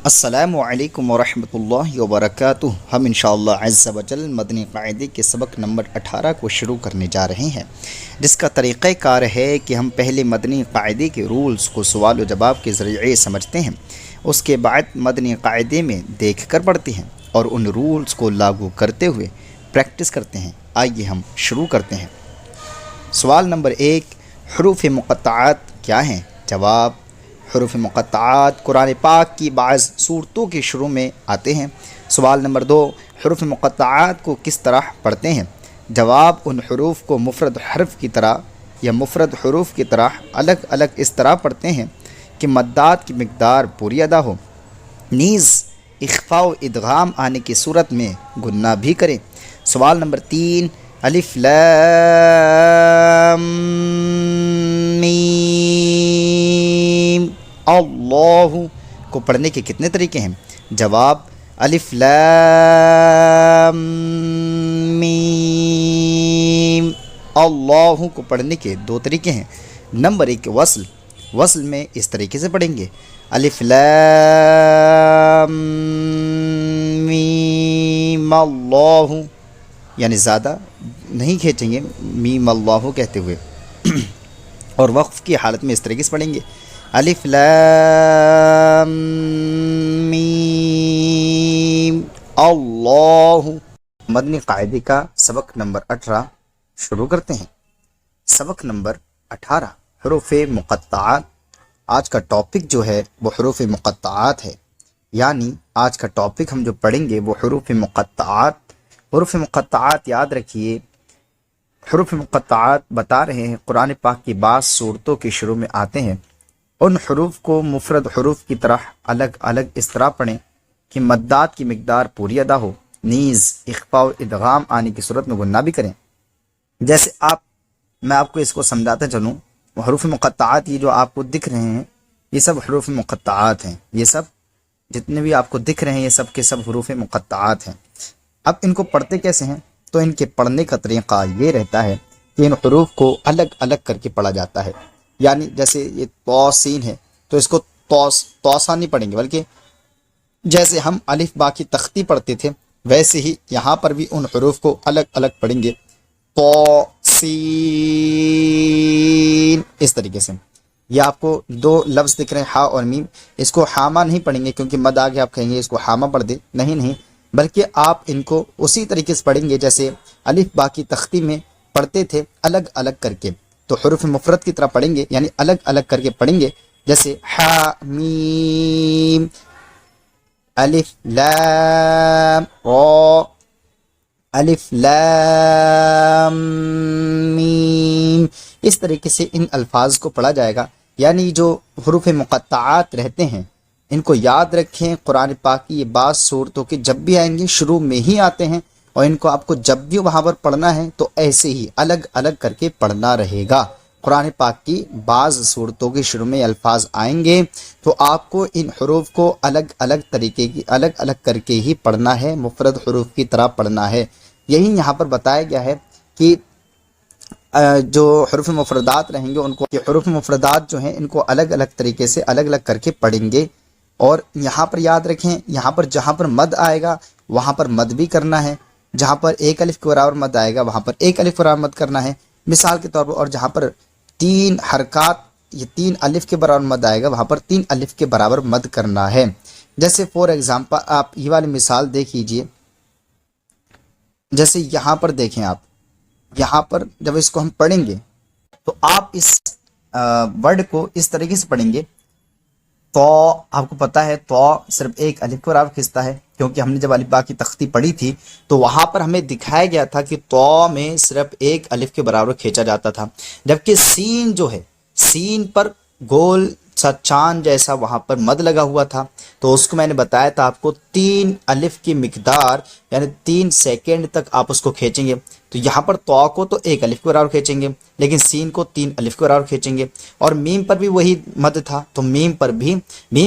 السلام علیکم ورحمۃ اللہ وبرکاتہ۔ ہم انشاءاللہ عز و جل مدنی قاعدے کے سبق نمبر 18 کو شروع کرنے جا رہے ہیں، جس کا طریقہ کار ہے کہ ہم پہلے مدنی قاعدے کے رولز کو سوال و جواب کے ذریعے سمجھتے ہیں، اس کے بعد مدنی قاعدے میں دیکھ کر پڑھتے ہیں اور ان رولز کو لاگو کرتے ہوئے پریکٹس کرتے ہیں۔ آئیے ہم شروع کرتے ہیں۔ سوال نمبر 1، حروف مقطعات کیا ہیں؟ جواب: حروف مقطعات قرآن پاک کی بعض صورتوں کے شروع میں آتے ہیں۔ سوال نمبر 2، حروف مقطعات کو کس طرح پڑھتے ہیں؟ جواب: ان حروف کو مفرد حرف کی طرح یا مفرد حروف کی طرح الگ الگ اس طرح پڑھتے ہیں کہ مدات کی مقدار پوری ادا ہو، نیز اخفاء و ادغام آنے کی صورت میں گنہ بھی کریں۔ سوال نمبر 3، الف لام میم اللہ کو پڑھنے کے کتنے طریقے ہیں؟ جواب: الف لام میم اللہ کو پڑھنے کے 2 طریقے ہیں۔ نمبر 1، وصل میں اس طریقے سے پڑھیں گے: الف لام میم اللہ، یعنی زیادہ نہیں کھینچیں گے میم اللہ کہتے ہوئے۔ اور وقف کی حالت میں اس طریقے سے پڑھیں گے: الف لام میم اللہ۔ مدنی قاعدے کا سبق نمبر 18 شروع کرتے ہیں۔ سبق نمبر 18، حروف مقطعات۔ آج کا ٹاپک جو ہے وہ حروف مقطعات ہے، یعنی آج کا ٹاپک ہم جو پڑھیں گے وہ حروف مقطعات۔ حروف مقطعات یاد رکھیے، حروف مقطعات بتا رہے ہیں قرآن پاک کی بعض صورتوں کے شروع میں آتے ہیں۔ ان حروف کو مفرد حروف کی طرح الگ الگ اس طرح پڑھیں کہ مدات کی مقدار پوری ادا ہو، نیز اخفاء و ادغام آنے کی صورت میں گنہ بھی کریں۔ جیسے میں آپ کو اس کو سمجھاتا چلوں، حروف مقطعات یہ جو آپ کو دکھ رہے ہیں یہ سب حروف مقطعات ہیں، یہ سب جتنے بھی آپ کو دکھ رہے ہیں یہ سب کے سب حروف مقطعات ہیں۔ اب ان کو پڑھتے کیسے ہیں؟ تو ان کے پڑھنے کا طریقہ یہ رہتا ہے کہ ان حروف کو الگ الگ کر کے پڑھا جاتا ہے، یعنی جیسے یہ تو سین ہے تو اس کو توسا نہیں پڑھیں گے، بلکہ جیسے ہم الف با کی تختی پڑھتے تھے ویسے ہی یہاں پر بھی ان حروف کو الگ الگ پڑھیں گے، تو سین، اس طریقے سے۔ یہ آپ کو 2 لفظ دکھ رہے ہیں، ہا اور میم، اس کو حامہ نہیں پڑھیں گے کیونکہ مد آگے آپ کہیں گے اس کو حامہ پڑھ دے، نہیں، بلکہ آپ ان کو اسی طریقے سے پڑھیں گے جیسے الف با کی تختی میں پڑھتے تھے، الگ الگ کر کے۔ تو حروف مفرد کی طرح پڑھیں گے، یعنی الگ الگ کر کے پڑھیں گے، جیسے حا میم الف لام را، الف لام میم، اس طریقے سے ان الفاظ کو پڑھا جائے گا۔ یعنی جو حروف مقطعات رہتے ہیں ان کو یاد رکھیں، قرآن پاک کی یہ بعض صورتوں کے جب بھی آئیں گے شروع میں ہی آتے ہیں، اور ان کو آپ کو جب بھی وہاں پر پڑھنا ہے تو ایسے ہی الگ الگ کر کے پڑھنا رہے گا۔ قرآن پاک کی بعض صورتوں کے شروع میں الفاظ آئیں گے تو آپ کو ان حروف کو الگ الگ طریقے کی الگ الگ کر کے ہی پڑھنا ہے، مفرد حروف کی طرح پڑھنا ہے۔ یہی یہاں پر بتایا گیا ہے کہ جو حروف مفردات رہیں گے ان کو، حروف مفردات جو ہیں ان کو الگ الگ طریقے سے الگ الگ کر کے پڑھیں گے۔ اور یہاں پر یاد رکھیں، یہاں پر جہاں پر مد آئے گا وہاں پر مد بھی کرنا ہے، جہاں پر 1 الف کے برابر مد آئے گا وہاں پر 1 الف کے برابر مد کرنا ہے، مثال کے طور پر۔ اور جہاں پر 3 حرکات، یہ 3 الف کے برابر مد آئے گا وہاں پر 3 الف کے برابر مد کرنا ہے۔ جیسے فور ایگزامپل آپ یہ والی مثال دیکھ لیجئے، جیسے یہاں پر دیکھیں، آپ یہاں پر جب اس کو ہم پڑھیں گے تو آپ اس ورڈ کو اس طریقے سے پڑھیں گے، تو آپ کو پتا ہے تو صرف 1 الف کے برابر کھنچتا ہے، کیونکہ ہم نے جب الف با کی تختی پڑھی تھی تو وہاں پر ہمیں دکھایا گیا تھا کہ تو میں صرف 1 الف کے برابر کھینچا جاتا تھا، جبکہ سین جو ہے سین پر گول سا چاند جیسا وہاں پر مد لگا ہوا تھا، تو اس کو میں نے بتایا تھا آپ کو 3 الف کی مقدار یعنی 3 سیکنڈ تک آپ اس کو کھینچیں گے۔ تو یہاں پر تو کو تو 1 الف کے برابر کھینچیں گے، لیکن سین کو 3 الف کے برابر کھینچیں گے، اور میم پر بھی وہی مد تھا تو میم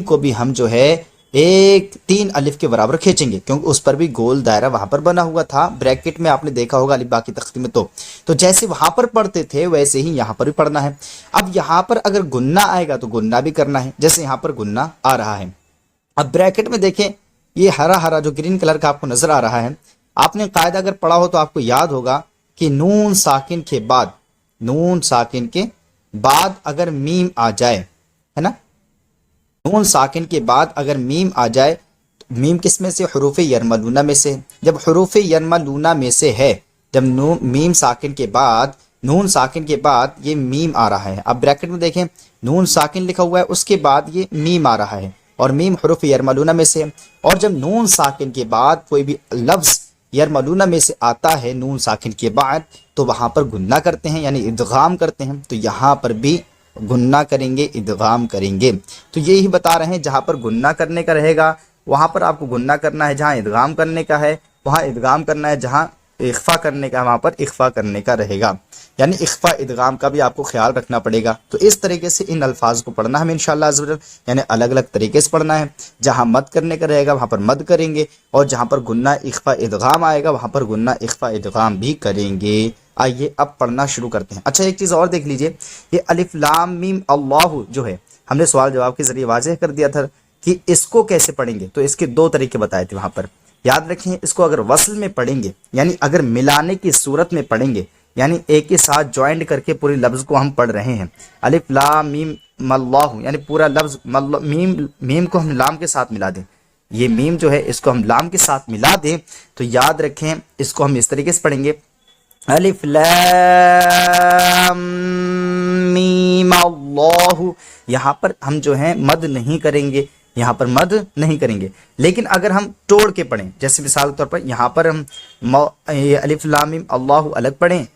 کو بھی ہم جو ہے 3 الف کے برابر کھینچیں گے، کیونکہ اس پر بھی گول دائرہ وہاں پر بنا ہوا تھا بریکٹ میں، آپ نے دیکھا ہوگا الف با کی تختی میں۔ تو جیسے وہاں پر پڑھتے تھے ویسے ہی یہاں پر بھی پڑھنا ہے۔ اب یہاں پر اگر گنہ آئے گا تو گنہ بھی کرنا ہے، جیسے یہاں پر گنہ آ رہا ہے، अब ब्रैकेट में देखें, ये हरा हरा जो ग्रीन कलर का आपको नजर आ रहा है, आपने कायदा अगर पढ़ा हो तो आपको याद होगा कि नून साकिन के बाद, नून साकिन के बाद अगर मीम आ जाए, है ना, नून साकिन के बाद अगर मीम आ जाए, मीम किस में से, हुरूफ यरमलूना में से। जब हुरूफ यरमलूना में से है, जब मीम साकिन के बाद, नून साकिन के बाद ये मीम आ रहा है, अब ब्रैकेट में देखें नून साकिन लिखा हुआ है, उसके बाद ये मीम आ रहा है और मीम हुरूफ यरमलूना में से। और जब नून साकिन के बाद कोई भी लफ्ज़ यरमलूना में से आता है नून साकिन के बाद, तो वहाँ पर गुन्ना करते हैं, यानी इदगाम करते हैं। तो यहाँ पर भी गुन्ना करेंगे, इदगाम करेंगे। तो यही बता रहे हैं, जहाँ पर गुन्ना करने का रहेगा वहाँ पर आपको गुन्ना करना है, जहाँ इदगाम करने का है वहाँ इदगाम करना है, जहाँ इख्फा करने का वहाँ पर इख्फा करने का रहेगा। यानी इख्फा इदगाम का भी आपको ख्याल रखना पड़ेगा। तो इस तरीके से इन अल्फाज को पढ़ना है इंशाअल्लाह अज़्ज़ वजल, यानी अलग अलग तरीके से पढ़ना है। जहाँ मद करने का रहेगा वहाँ पर मद करेंगे, और जहाँ पर गुन्ना इख्फा इदगाम आएगा वहाँ पर गुन्ना इख्फा इदगाम भी करेंगे। आइए अब पढ़ना शुरू करते हैं। अच्छा, एक चीज़ और देख लीजिए, ये अलिफ लाम मीम अल्लाह जो है, हमने सवाल जवाब के जरिए वाज़ेह कर दिया था कि इसको कैसे पढ़ेंगे। तो इसके दो तरीके बताए थे वहाँ पर, याद रखें। इसको अगर वसल में पढ़ेंगे, यानी अगर मिलाने की सूरत में पढ़ेंगे, यानी एक के साथ ज्वाइंट करके पूरे लफ्ज़ को हम पढ़ रहे हैं, अलिफ लाम मीम मल्लाहु, यानी पूरा लफ्ज़ मीम, मीम को हम लाम के साथ मिला दें, ये मीम जो है इसको हम लाम के साथ मिला दें, तो याद रखें इसको हम इस तरीके से पढ़ेंगे, अलिफ लाम मीम अल्लाहु। यहाँ पर हम जो है मद नहीं करेंगे, यहाँ पर मद नहीं करेंगे। लेकिन अगर हम तोड़ के पढ़ें, जैसे मिसाल के तौर पर यहाँ पर हम अलिफ लाम मीम अल्लाहु अलग पढ़ें,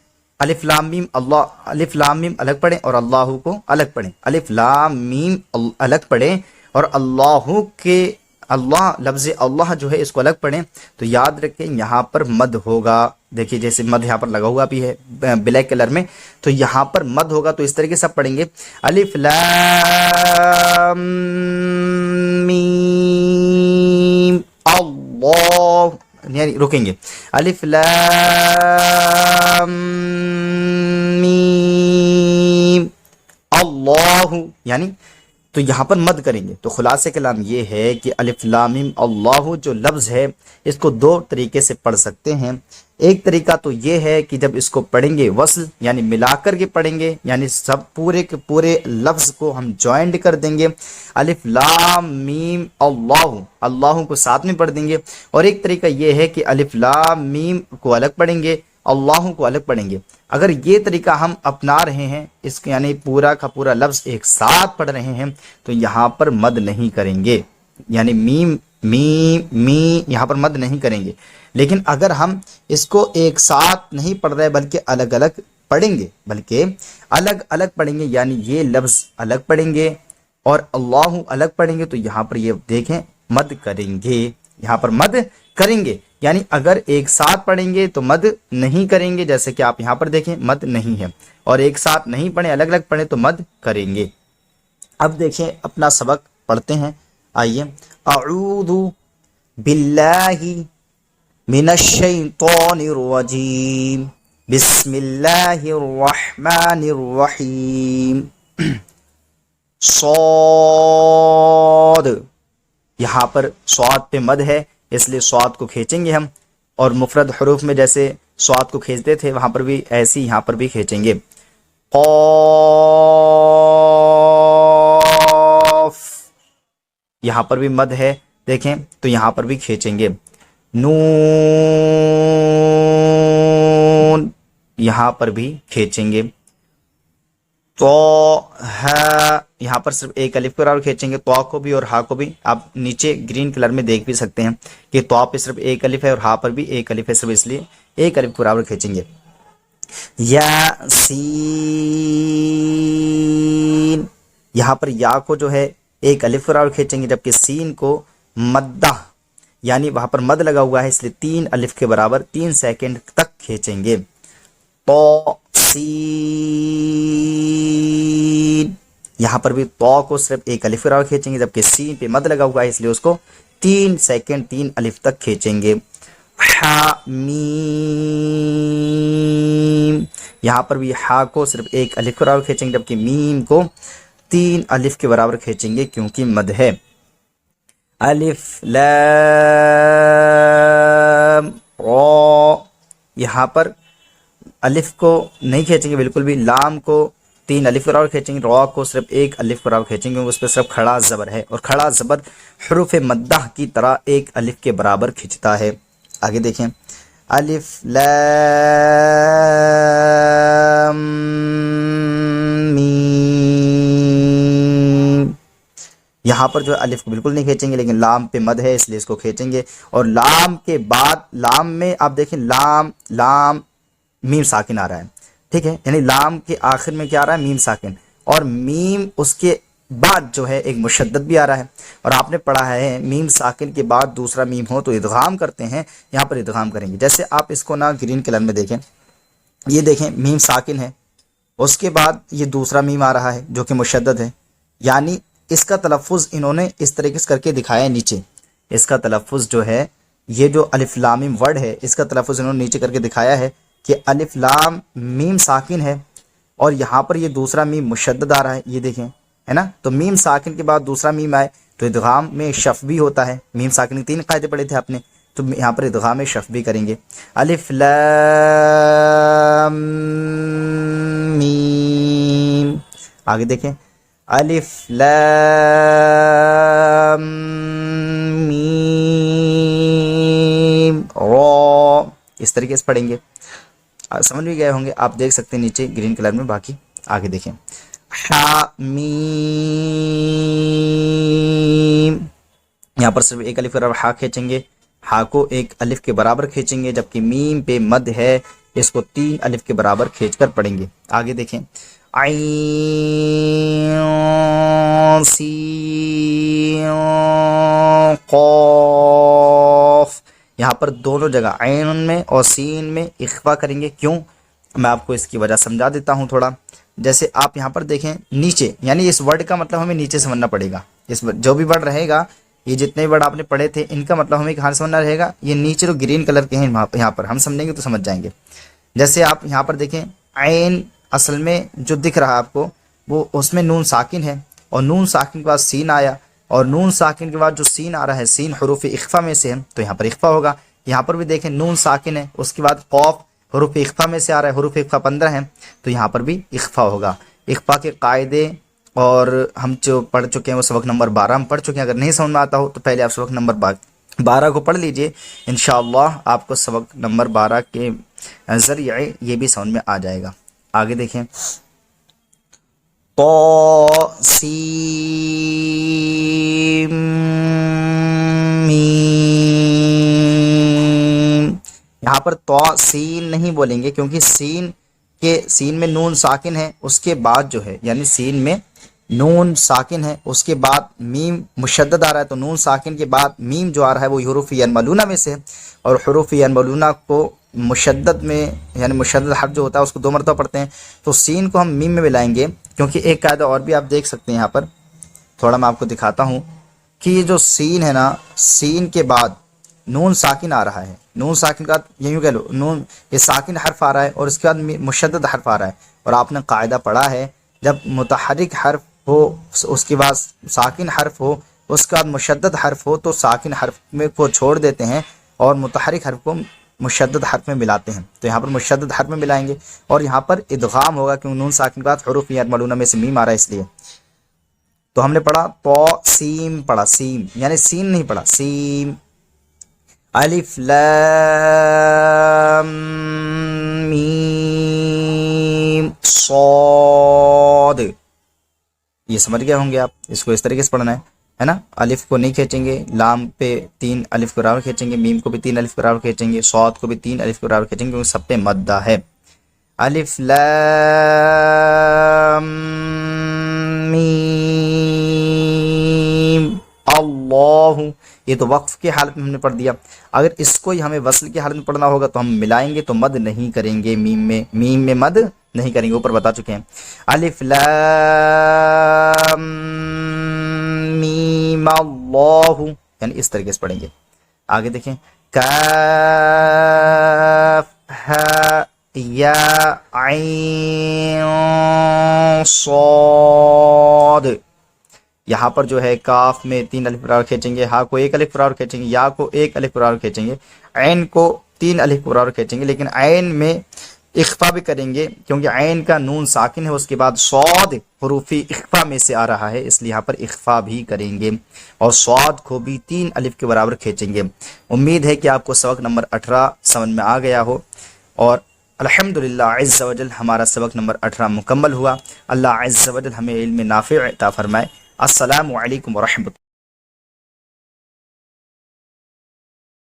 अलिफ लाम मीम अल्लाह, अलिफ लाम मीम अलग पढ़ें और अल्लाहु को अलग पढ़ें, अलिफ लाम मीम अलग पढ़ें और अल्लाहु के, अल्लाह लफ्ज़ अल्लाह जो है इसको अलग पढ़ें, तो याद रखें यहाँ पर मद होगा। देखिए जैसे मद यहाँ पर लगा हुआ भी है ब्लैक कलर में, तो यहाँ पर मद होगा। तो इस तरीके से पढ़ेंगे, अलिफ लाम मीम अल्लाह, यानी रुकेंगे, अलिफ लाम मीम अल्लाह, यानी तो यहाँ पर मद करेंगे। तो खुलासे कलाम ये है कि अलिफ लाम मीम अल्लाह जो लफ्ज़ है इसको दो तरीके से पढ़ सकते हैं। एक तरीका तो ये है कि जब इसको पढ़ेंगे वसल, यानी मिलाकर के पढ़ेंगे, यानी सब पूरे के पूरे लफ्ज़ को हम ज्वाइंट कर देंगे, अलिफ लाम मीम अल्लाह, अल्लाह को साथ में पढ़ देंगे। और एक तरीका ये है कि अलिफ लाम मीम को अलग पढ़ेंगे, अल्लाह को अलग पढ़ेंगे। अगर ये तरीका हम अपना रहे हैं, इसके यानी पूरा का पूरा लफ्ज़ एक साथ पढ़ रहे हैं, तो यहाँ पर मद नहीं करेंगे, यानी मीम मी मी यहाँ पर मद नहीं करेंगे। लेकिन अगर हम इसको एक साथ नहीं पढ़ रहे बल्कि अलग अलग पढ़ेंगे, बल्कि अलग अलग पढ़ेंगे, यानी ये लफ्ज़ अलग पढ़ेंगे और अल्लाह अलग पढ़ेंगे, तो यहाँ पर ये देखें मद करेंगे, यहाँ पर मद करेंगे। यानी अगर एक साथ पढ़ेंगे तो मद नहीं करेंगे, जैसे कि आप यहाँ पर देखें मद नहीं है, और एक साथ नहीं पढ़ें, अलग अलग पढ़ें तो मद करेंगे। अब देखें अपना सबक पढ़ते हैं। आइए, अऊज़ु बिल्लाहि मिनश्शैतानिर रजीम, बिस्मिल्लाहिर रहमानिर रहीम। सौद, यहाँ पर स्वाद पे मद है इसलिए स्वाद को खींचेंगे हम, और मुफरद हरूफ में जैसे स्वाद को खींचते थे वहाँ पर भी ऐसे यहाँ पर भी खींचेंगे। क़ाफ़, यहाँ पर भी मद है देखें, तो यहाँ पर भी खींचेंगे। नून, यहाँ पर भी खींचेंगे। तो है, यहाँ पर सिर्फ एक अलिफ पर खींचेंगे, तो को भी और हा को भी। आप नीचे ग्रीन कलर में देख भी सकते हैं कि तो पे सिर्फ एक अलिफ है और हा पर भी एक अलिफ है, सिर्फ इसलिए एक अलिफ बराबर खींचेंगे। यासीन, यहाँ पर या को जो है एक अलिफ बराबर खींचेंगे, जबकि सीन को मद्दा, यानी वहाँ पर मद लगा हुआ है इसलिए 3 अलिफ के बराबर 3 सेकंड तक खींचेंगे। तो सीन, यहाँ पर भी तो को सिर्फ एक अलिफ बराबर खींचेंगे, जबकि सीन पे मद लगा हुआ है इसलिए उसको 3 सेकंड 3 अलिफ तक खींचेंगे। हा मीम, यहाँ पर भी हा को सिर्फ एक अलिफ बराबर खींचेंगे, जबकि मीम को 3 अलिफ के बराबर खींचेंगे क्योंकि मद है। अलिफ लैम रॉ, यहाँ पर अलिफ को नहीं खींचेंगे बिल्कुल भी, लाम को 3 अलिफ के बराबर खींचेंगे, रॉ को सिर्फ 1 अलिफ के बराबर खींचेंगे, उस पर सिर्फ खड़ा ज़बर है और खड़ा ज़बर हरूफ मद्दा की तरह 1 अलिफ के बराबर खींचता है। आगे देखें, अलिफ लैम मीम, यहाँ पर जो है अलिफ को बिल्कुल नहीं खींचेंगे, लेकिन लाम पे मद है इसलिए इसको खींचेंगे। और लाम के बाद, लाम में आप देखें लाम लाम मीम साकिन आ रहा है, ठीक है, यानी लाम के आखिर में क्या आ रहा है, मीम साकिन, और मीम उसके बाद जो है एक मुशद्दद भी आ रहा है। और आपने पढ़ा है मीम साकिन के बाद दूसरा मीम हो तो इदगाम करते हैं, यहाँ पर इदगाम करेंगे। जैसे आप इसको ना ग्रीन कलर में देखें, ये देखें मीम साकिन है, उसके बाद ये दूसरा मीम आ रहा है जो कि मुशद्दद है, यानी इसका तलफ़ुज़ इन्होंने इस तरीके से करके दिखाया है नीचे। इसका तलफ़ुज़ जो है, ये जो अलिफ लाम मीम वर्ड है, इसका तलफ़ुज़ इन्होंने नीचे करके दिखाया है कि अलिफ लाम मीम साकिन है और यहाँ पर ये दूसरा मीम मुशद्दद आ रहा है, ये देखें, है ना। तो मीम साकिन के बाद दूसरा मीम आए तो इदगाम में शफ़ भी होता है। मीम साकिन के 3 क़ायदे पढ़े थे आपने, तो यहाँ पर इदगाम में शफ़ भी करेंगे। अलिफ लाम मीम, आगे देखें, अलिफ लाम मीम रॉ, इस तरीके से पढ़ेंगे। समझ भी गए होंगे, आप देख सकते हैं नीचे ग्रीन कलर में। बाकी आगे देखें, हा मीम, यहाँ पर सिर्फ 1 अलिफ के बराबर हा खींचेंगे, हा को 1 अलिफ के बराबर खींचेंगे, जबकि मीम पे मद है, इसको 3 अलिफ के बराबर खींचकर पढ़ेंगे। आगे देखें, आइन सीन क़ाफ, यहाँ पर दोनों जगह आइन में और सीन में इख्फा करेंगे। क्यों, मैं आपको इसकी वजह समझा देता हूँ थोड़ा। जैसे आप यहाँ पर देखें नीचे, यानी इस वर्ड का मतलब हमें नीचे समझना पड़ेगा। इस जो भी वर्ड रहेगा, ये जितने वर्ड आपने पढ़े थे, इनका मतलब हमें कहाँ समझना रहेगा, ये नीचे जो ग्रीन कलर के हैं यहाँ पर हम समझेंगे तो समझ जाएंगे। जैसे आप यहाँ पर देखें, आइन असल में जो दिख रहा है आपको, वो उसमें नून साकिन है और नून साकिन के बाद सीन आया, और नून साकिन के बाद जो सीन आ रहा है, सीन हरूफ इख्फा में से है, तो यहाँ पर इख्फा होगा। यहाँ पर भी देखें नून साकिन है, उसके बाद क़ाफ हरूफ इख्फा में से आ रहा है, हरूफ इख्फा 15 हैं, तो यहाँ पर भी इख्फा होगा। इख्फा के कायदे और हम जो पढ़ चुके हैं वो सबक नंबर 12 हम पढ़ चुके हैं। अगर नहीं समझ में आता हो तो पहले आप सबक नंबर 12 को पढ़ लीजिए, इंशाअल्लाह आपको सबक नंबर 12 के ज़रिए ये भी समझ में आ जाएगा। आगे देखें, तो सीम मीम, यहाँ पर तो सीन नहीं बोलेंगे क्योंकि सीन में नून साकिन है, उसके बाद जो है, यानी सीन में नून साकिन है, उसके बाद मीम मुशद्दद आ रहा है, तो नून साकिन के बाद मीम जो आ रहा है वो हुरूफ यनमलूना में से है, और हुरूफ यनमलूना को मुशद्दद में, यानी मुशद्दद हर्फ जो होता है उसको 2 मरतबा पढ़ते हैं, तो सीन को हम मीम में मिलाएंगे। क्योंकि एक कायदा और भी आप देख सकते हैं, यहाँ पर थोड़ा मैं आपको दिखाता हूँ कि ये जो सीन है ना, सीन के बाद नून साकिन आ रहा है, नून साकिन का यूँ कह लो, नून ये साकिन हर्फ आ रहा है और इसके बाद मुशद्दद हर्फ आ रहा है। और आपने कायदा पढ़ा है, जब मुतहरिक हर्फ हो, उसके बाद साकिन हर्फ हो, उसके बाद मुशद्दद हर्फ हो, तो साकिन हर्फ में को छोड़ देते हैं और मुतहरिक हर्फ को मुशद्दद हर्फ में मिलाते हैं। तो यहाँ पर मुशद्दद हर्फ में मिलाएंगे और यहाँ पर इदगाम होगा क्योंकि नून साकिन के बाद हुरूफ यनमलूना में से मीम आ रहा है इसलिए। तो हमने पढ़ा तो सीम, पढ़ा सीम, यानी सीन नहीं पढ़ा, सीम। अलिफ लाम मीम सॉद, ये समझ गए होंगे आप। इसको इस तरीके से पढ़ना है ना। अलिफ को नहीं खींचेंगे, लाम पे 3 अलिफ के बराबर खींचेंगे, मीम को भी 3 अलिफ के बराबर खींचेंगे, सौद को भी 3 अलिफ के बराबर खींचेंगे क्योंकि सब पे मद्दा है। अलिफ लाम मीम अल्लाह, ये तो वक्फ की हालत में हमने पढ़ दिया। अगर इसको ही हमें वस्ल की हालत में पढ़ना होगा तो हम मिलाएंगे, तो मद नहीं करेंगे, मीम में मद नहीं करेंगे, ऊपर बता चुके हैं। अलिफ लाम मीम अल्लाह, यानी इस तरीके से पढ़ेंगे। आगे देखें, काफ हा या आइन सॉद, یہاں پر جو ہے کاف میں 3 الف برابر کھینچیں گے، ہا کو 1 الف برابر کھینچیں گے، یا کو 1 الف برابر کھینچیں گے، عین کو 3 الف برابر کھینچیں گے، لیکن عین میں اخفا بھی کریں گے کیونکہ عین کا نون ساکن ہے، اس کے بعد صاد حروف اخفا میں سے آ رہا ہے، اس لیے یہاں پر اخفا بھی کریں گے، اور صاد کو بھی 3 الف کے برابر کھینچیں گے۔ امید ہے کہ آپ کو سبق نمبر 18 سمجھ میں آ گیا ہو، اور الحمدللہ عز و جل ہمارا سبق نمبر 18 مکمل ہوا۔ اللہ عز و جل ہمیں علم نافع عطا فرمائے۔ السلام علیکم ورحمۃ اللہ۔